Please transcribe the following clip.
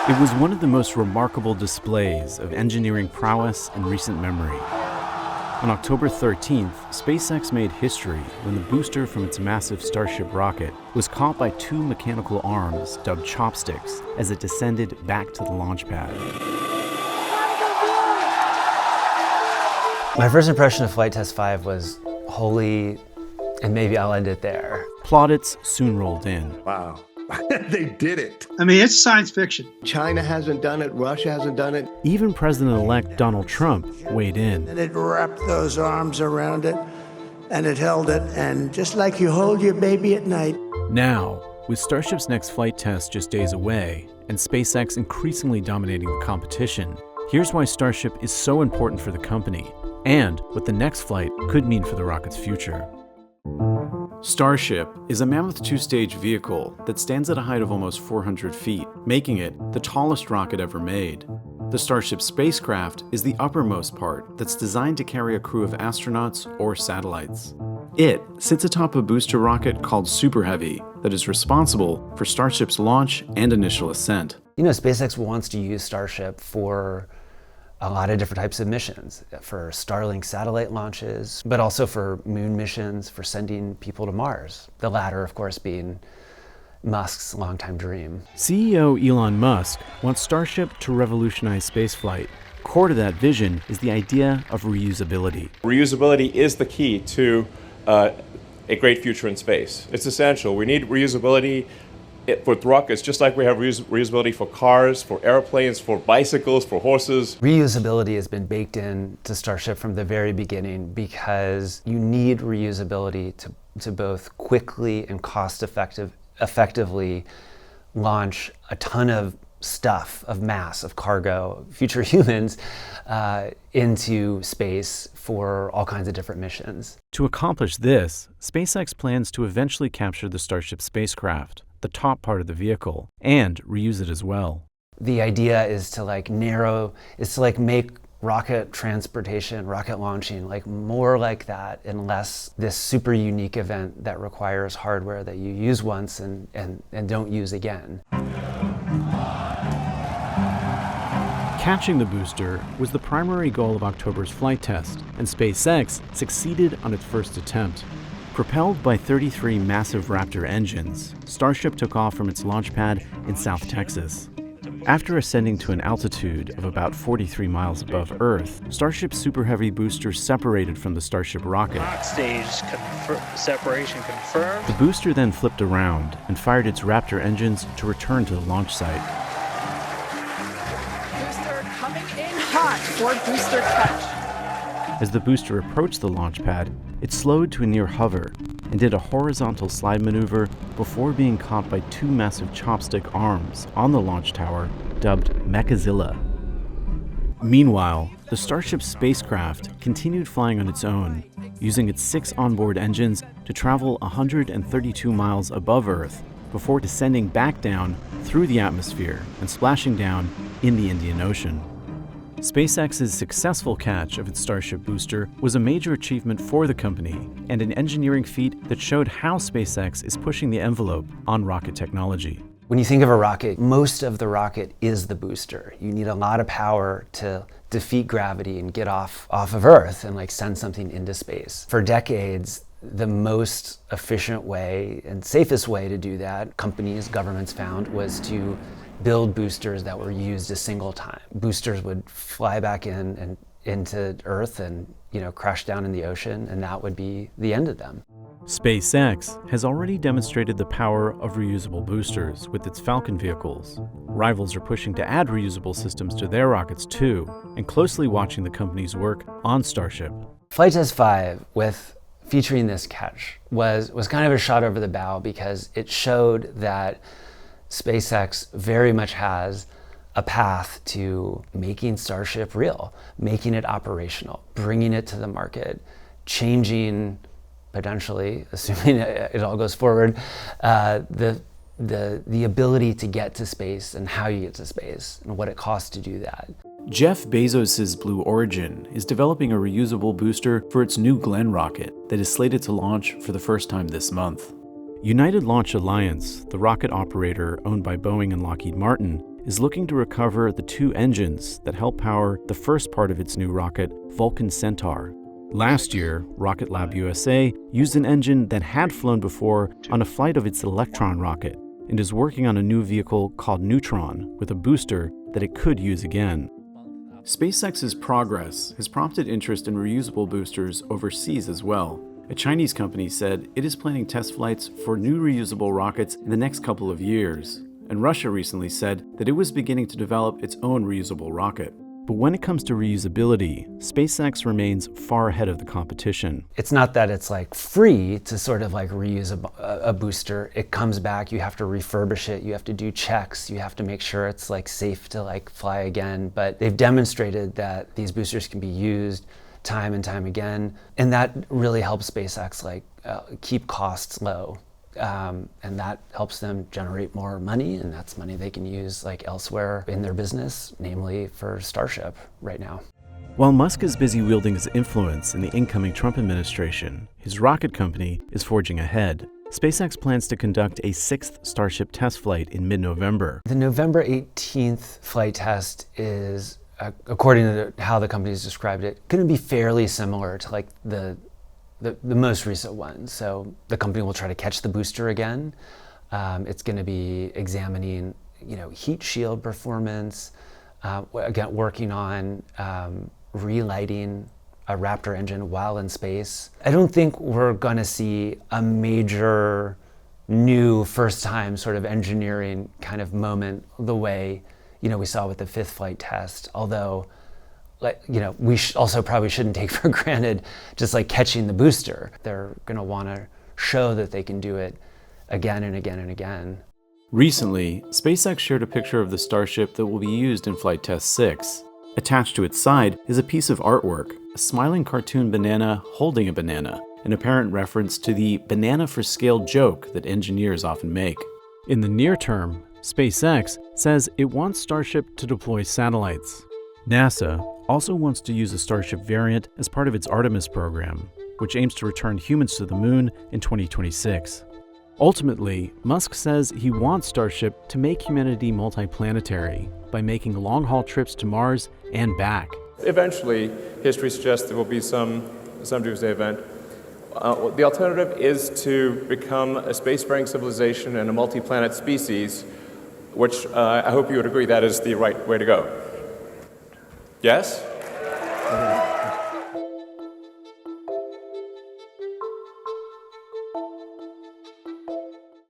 It was one of the most remarkable displays of engineering prowess in recent memory. On October 13th, SpaceX made history when the booster from its massive Starship rocket was caught by two mechanical arms dubbed Chopsticks as it descended back to the launch pad. My first impression of Flight Test 5 was holy, and maybe I'll end it there. Plaudits soon rolled in. Wow. They did it. I mean, it's science fiction. China hasn't done it. Russia hasn't done it. Even President-elect Donald Trump weighed in. And it wrapped those arms around it, and it held it, and just like you hold your baby at night. Now, with Starship's next flight test just days away, and SpaceX increasingly dominating the competition, here's why Starship is so important for the company, and what the next flight could mean for the rocket's future. Starship is a mammoth two-stage vehicle that stands at a height of almost 400 feet, making it the tallest rocket ever made. The Starship spacecraft is the uppermost part that's designed to carry a crew of astronauts or satellites. It sits atop a booster rocket called Super Heavy that is responsible for Starship's launch and initial ascent. You know, SpaceX wants to use Starship for a lot of different types of missions, for Starlink satellite launches, but also for moon missions, for sending people to Mars. The latter, of course, being Musk's longtime dream. CEO Elon Musk wants Starship to revolutionize spaceflight. Core to that vision is the idea of reusability. Reusability is the key to a great future in space. It's essential. We need reusability for rockets, just like we have reusability for cars, for airplanes, for bicycles, for horses. Reusability has been baked in to Starship from the very beginning because you need reusability to both quickly and effectively launch a ton of stuff, of mass, of cargo, future humans, into space for all kinds of different missions. To accomplish this, SpaceX plans to eventually capture the Starship spacecraft, the top part of the vehicle, and reuse it as well. The idea is to make rocket transportation, rocket launching, more like that and less this super unique event that requires hardware that you use once and don't use again. Catching the booster was the primary goal of October's flight test, and SpaceX succeeded on its first attempt. Propelled by 33 massive Raptor engines, Starship took off from its launch pad in South Texas. After ascending to an altitude of about 43 miles above Earth, Starship's Super Heavy booster separated from the Starship rocket. Stage separation confirmed. The booster then flipped around and fired its Raptor engines to return to the launch site. Booster coming in hot for booster touch. As the booster approached the launch pad, it slowed to a near hover and did a horizontal slide maneuver before being caught by two massive chopstick arms on the launch tower, dubbed Mechazilla. Meanwhile, the Starship spacecraft continued flying on its own, using its 6 onboard engines to travel 132 miles above Earth before descending back down through the atmosphere and splashing down in the Indian Ocean. SpaceX's successful catch of its Starship booster was a major achievement for the company and an engineering feat that showed how SpaceX is pushing the envelope on rocket technology. When you think of a rocket, most of the rocket is the booster. You need a lot of power to defeat gravity and get off of Earth and send something into space. For decades, the most efficient way and safest way to do that, companies, governments found, was to build boosters that were used a single time. Boosters would fly back in and into Earth and crash down in the ocean, and that would be the end of them. SpaceX has already demonstrated the power of reusable boosters with its Falcon vehicles. Rivals are pushing to add reusable systems to their rockets too, and closely watching the company's work on Starship. Flight Test 5 featuring this catch was kind of a shot over the bow because it showed that SpaceX very much has a path to making Starship real, making it operational, bringing it to the market, changing, potentially, assuming it all goes forward, the ability to get to space and how you get to space and what it costs to do that. Jeff Bezos' Blue Origin is developing a reusable booster for its New Glenn rocket that is slated to launch for the first time this month. United Launch Alliance, the rocket operator owned by Boeing and Lockheed Martin, is looking to recover the 2 engines that help power the first part of its new rocket, Vulcan Centaur. Last year, Rocket Lab USA used an engine that had flown before on a flight of its Electron rocket and is working on a new vehicle called Neutron with a booster that it could use again. SpaceX's progress has prompted interest in reusable boosters overseas as well. A Chinese company said it is planning test flights for new reusable rockets in the next couple of years. And Russia recently said that it was beginning to develop its own reusable rocket. But when it comes to reusability, SpaceX remains far ahead of the competition. It's not that it's like free to sort of like reuse a booster. It comes back, you have to refurbish it, you have to do checks, you have to make sure it's like safe to like fly again. But they've demonstrated that these boosters can be used time and time again. And that really helps SpaceX like keep costs low. And that helps them generate more money, and that's money they can use like elsewhere in their business, namely for Starship right now. While Musk is busy wielding his influence in the incoming Trump administration, his rocket company is forging ahead. SpaceX plans to conduct a 6th Starship test flight in mid-November. The November 18th flight test is, according to how the company's described it, going to be fairly similar to like the most recent one. So the company will try to catch the booster again. It's going to be examining, heat shield performance. Again, working on relighting a Raptor engine while in space. I don't think we're going to see a major new first-time sort of engineering kind of moment the way we saw with the 5th flight test. Although, we also probably shouldn't take for granted just like catching the booster. They're going to want to show that they can do it again and again and again. Recently, SpaceX shared a picture of the Starship that will be used in Flight Test 6. Attached to its side is a piece of artwork, a smiling cartoon banana holding a banana, an apparent reference to the banana for scale joke that engineers often make. In the near term, SpaceX says it wants Starship to deploy satellites. NASA also wants to use a Starship variant as part of its Artemis program, which aims to return humans to the moon in 2026. Ultimately, Musk says he wants Starship to make humanity multiplanetary by making long-haul trips to Mars and back. Eventually, history suggests there will be some doomsday event. The alternative is to become a spacefaring civilization and a multi-planet species, which I hope you would agree that is the right way to go. Yes?